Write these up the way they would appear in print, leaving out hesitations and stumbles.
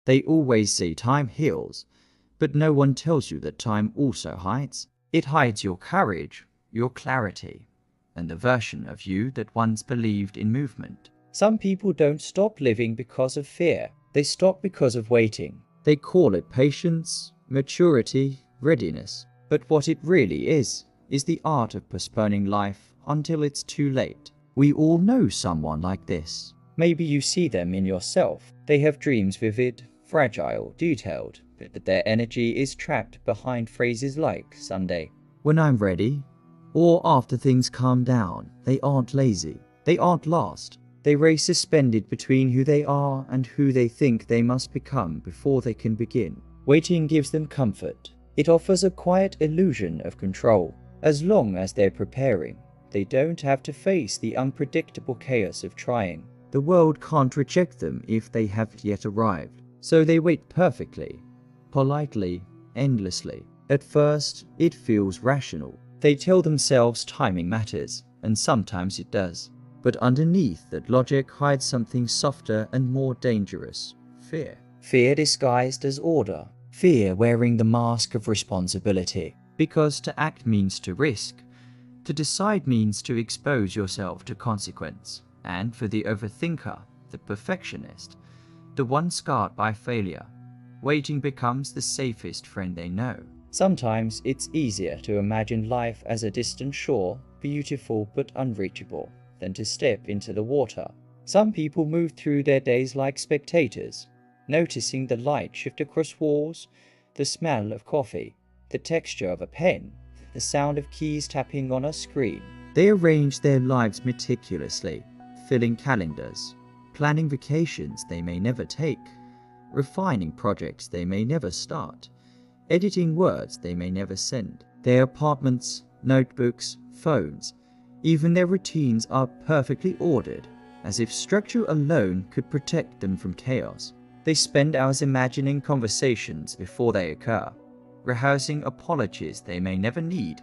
They always say time heals, but no one tells you that time also hides. It hides your courage, your clarity, and the version of you that once believed in movement. Some people don't stop living because of fear. They stop because of waiting. They call it patience, maturity, readiness. But what it really is the art of postponing life until it's too late. We all know someone like this. Maybe you see them in yourself. They have dreams vivid, fragile, detailed, but their energy is trapped behind phrases like Sunday. When I'm ready, or after things calm down. They aren't lazy. They aren't lost. They race suspended between who they are and who they think they must become before they can begin. Waiting gives them comfort. It offers a quiet illusion of control. As long as they're preparing, they don't have to face the unpredictable chaos of trying. The world can't reject them if they haven't yet arrived. So they wait perfectly, politely, endlessly. At first, it feels rational. They tell themselves timing matters, and sometimes it does. But underneath that logic hides something softer and more dangerous: fear. Fear disguised as order. Fear wearing the mask of responsibility. Because to act means to risk. To decide means to expose yourself to consequence. And for the overthinker, the perfectionist, the one scarred by failure, waiting becomes the safest friend they know. Sometimes it's easier to imagine life as a distant shore, beautiful but unreachable, than to step into the water. Some people move through their days like spectators, noticing the light shift across walls, the smell of coffee, the texture of a pen, the sound of keys tapping on a screen. They arrange their lives meticulously, filling calendars, planning vacations they may never take, refining projects they may never start, editing words they may never send. Their apartments, notebooks, phones, even their routines are perfectly ordered, as if structure alone could protect them from chaos. They spend hours imagining conversations before they occur, rehearsing apologies they may never need,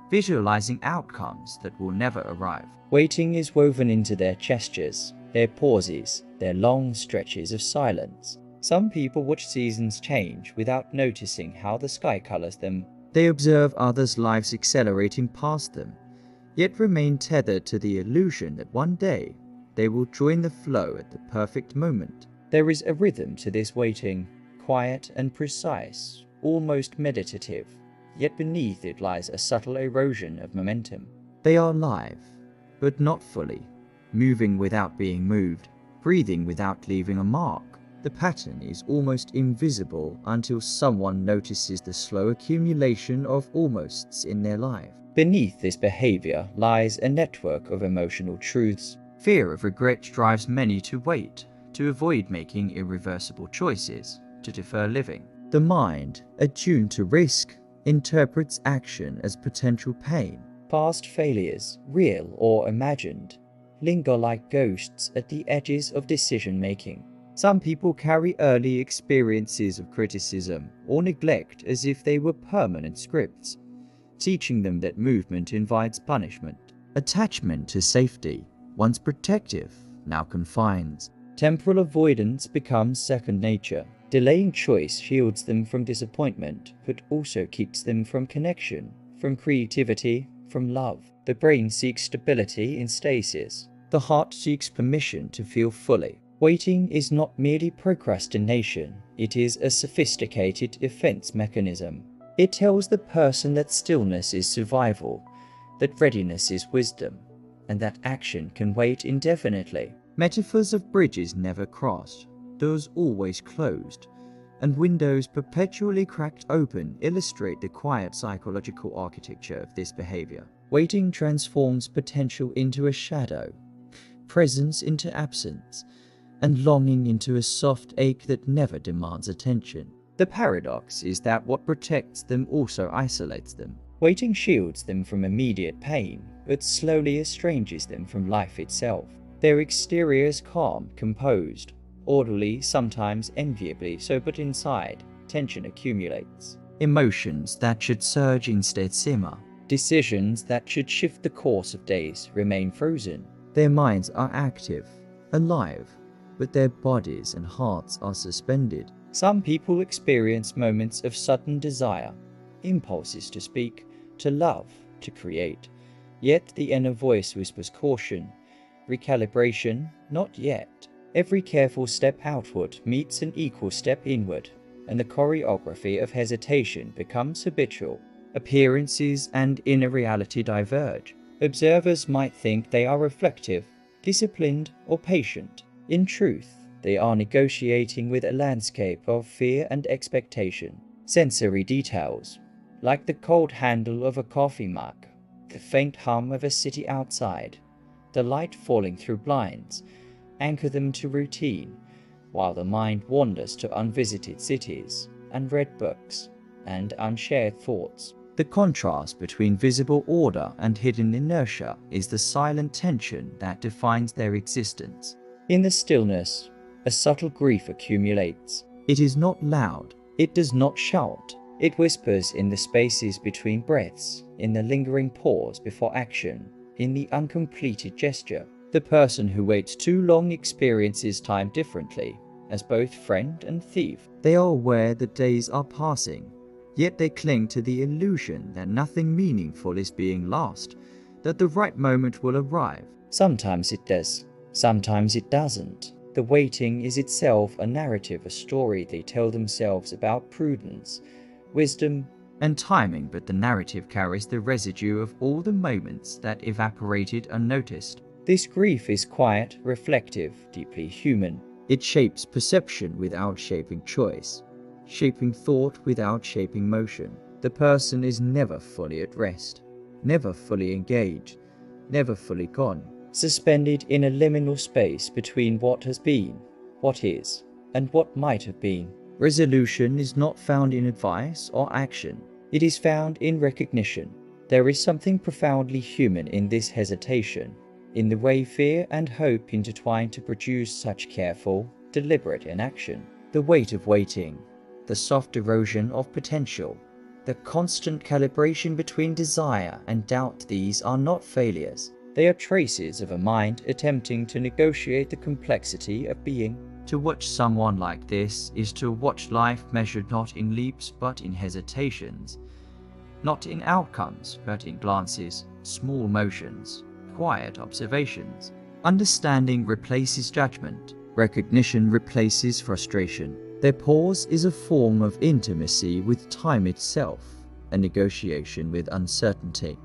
visualizing outcomes that will never arrive. Waiting is woven into their gestures, their pauses, their long stretches of silence. Some people watch seasons change without noticing how the sky colors them. They observe others' lives accelerating past them, yet remain tethered to the illusion that one day they will join the flow at the perfect moment. There is a rhythm to this waiting, quiet and precise, almost meditative, yet beneath it lies a subtle erosion of momentum. They are live, but not fully, moving without being moved, breathing without leaving a mark. The pattern is almost invisible until someone notices the slow accumulation of almosts in their life. Beneath this behavior lies a network of emotional truths. Fear of regret drives many to wait, to avoid making irreversible choices, to defer living. The mind, attuned to risk, interprets action as potential pain. Past failures, real or imagined, linger like ghosts at the edges of decision-making. Some people carry early experiences of criticism or neglect as if they were permanent scripts, teaching them that movement invites punishment. Attachment to safety, once protective, now confines. Temporal avoidance becomes second nature. Delaying choice shields them from disappointment, but also keeps them from connection, from creativity, from love. The brain seeks stability in stasis. The heart seeks permission to feel fully. Waiting is not merely procrastination, it is a sophisticated defense mechanism. It tells the person that stillness is survival, that readiness is wisdom, and that action can wait indefinitely. Metaphors of bridges never crossed, doors always closed, and windows perpetually cracked open illustrate the quiet psychological architecture of this behavior. Waiting transforms potential into a shadow, presence into absence, and longing into a soft ache that never demands attention. The paradox is that what protects them also isolates them. Waiting shields them from immediate pain, but slowly estranges them from life itself. Their exterior is calm, composed, orderly, sometimes enviably so, but inside, tension accumulates. Emotions that should surge instead simmer. Decisions that should shift the course of days remain frozen. Their minds are active, alive, but their bodies and hearts are suspended. Some people experience moments of sudden desire, impulses to speak, to love, to create. Yet the inner voice whispers caution, recalibration, not yet. Every careful step outward meets an equal step inward, and the choreography of hesitation becomes habitual. Appearances and inner reality diverge. Observers might think they are reflective, disciplined, or patient. In truth, they are negotiating with a landscape of fear and expectation. Sensory details, like the cold handle of a coffee mug, the faint hum of a city outside, the light falling through blinds, anchor them to routine, while the mind wanders to unvisited cities, unread books, and unshared thoughts. The contrast between visible order and hidden inertia is the silent tension that defines their existence. In the stillness, a subtle grief accumulates. It is not loud. It does not shout. It whispers in the spaces between breaths, in the lingering pause before action, in the uncompleted gesture. The person who waits too long experiences time differently, as both friend and thief. They are aware that days are passing, yet they cling to the illusion that nothing meaningful is being lost, that the right moment will arrive. Sometimes it does, sometimes it doesn't. The waiting is itself a narrative, a story they tell themselves about prudence, wisdom, and timing, but the narrative carries the residue of all the moments that evaporated unnoticed. This grief is quiet, reflective, deeply human. It shapes perception without shaping choice, shaping thought without shaping motion. The person is never fully at rest, never fully engaged, never fully gone. Suspended in a liminal space between what has been, what is, and what might have been. Resolution is not found in advice or action. It is found in recognition. There is something profoundly human in this hesitation, in the way fear and hope intertwine to produce such careful, deliberate inaction. The weight of waiting, the soft erosion of potential, the constant calibration between desire and doubt, these are not failures. They are traces of a mind attempting to negotiate the complexity of being. To watch someone like this is to watch life measured not in leaps but in hesitations, not in outcomes but in glances, small motions, quiet observations. Understanding replaces judgment. Recognition replaces frustration. Their pause is a form of intimacy with time itself, a negotiation with uncertainty,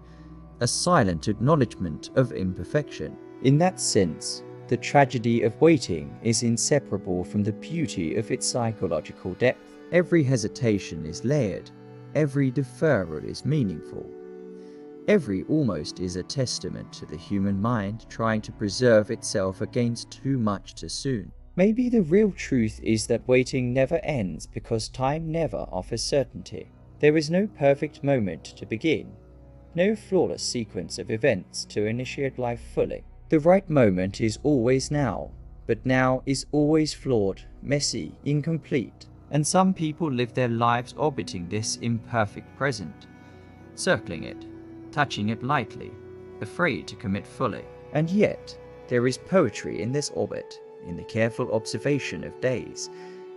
a silent acknowledgement of imperfection. In that sense, the tragedy of waiting is inseparable from the beauty of its psychological depth. Every hesitation is layered. Every deferral is meaningful. Every almost is a testament to the human mind trying to preserve itself against too much too soon. Maybe the real truth is that waiting never ends because time never offers certainty. There is no perfect moment to begin, no flawless sequence of events to initiate life fully. The right moment is always now, but now is always flawed, messy, incomplete. And some people live their lives orbiting this imperfect present, circling it, touching it lightly, afraid to commit fully. And yet, there is poetry in this orbit, in the careful observation of days,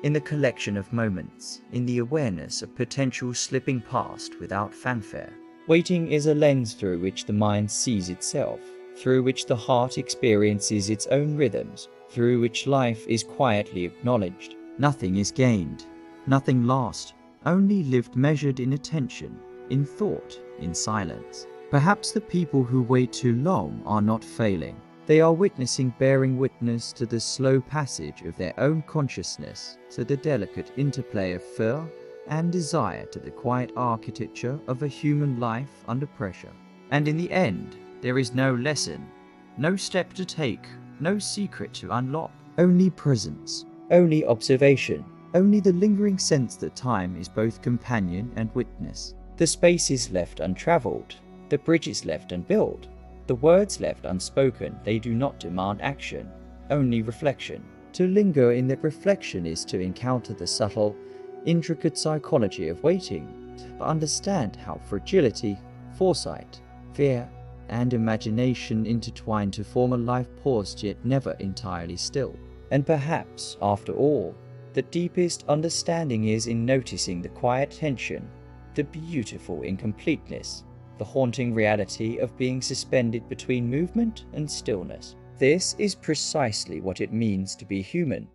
in the collection of moments, in the awareness of potential slipping past without fanfare. Waiting is a lens through which the mind sees itself, through which the heart experiences its own rhythms, through which life is quietly acknowledged. Nothing is gained, nothing lost, only lived measured in attention, in thought, in silence. Perhaps the people who wait too long are not failing. They are witnessing, bearing witness to the slow passage of their own consciousness, to the delicate interplay of fear and desire, to the quiet architecture of a human life under pressure. And in the end, there is no lesson, no step to take, no secret to unlock. Only presence, only observation, only the lingering sense that time is both companion and witness. The spaces left untraveled, the bridges left unbuilt, the words left unspoken, they do not demand action, only reflection. To linger in that reflection is to encounter the subtle, intricate psychology of waiting, to understand how fragility, foresight, fear, and imagination intertwine to form a life paused yet never entirely still. And perhaps, after all, the deepest understanding is in noticing the quiet tension, the beautiful incompleteness, the haunting reality of being suspended between movement and stillness. This is precisely what it means to be human.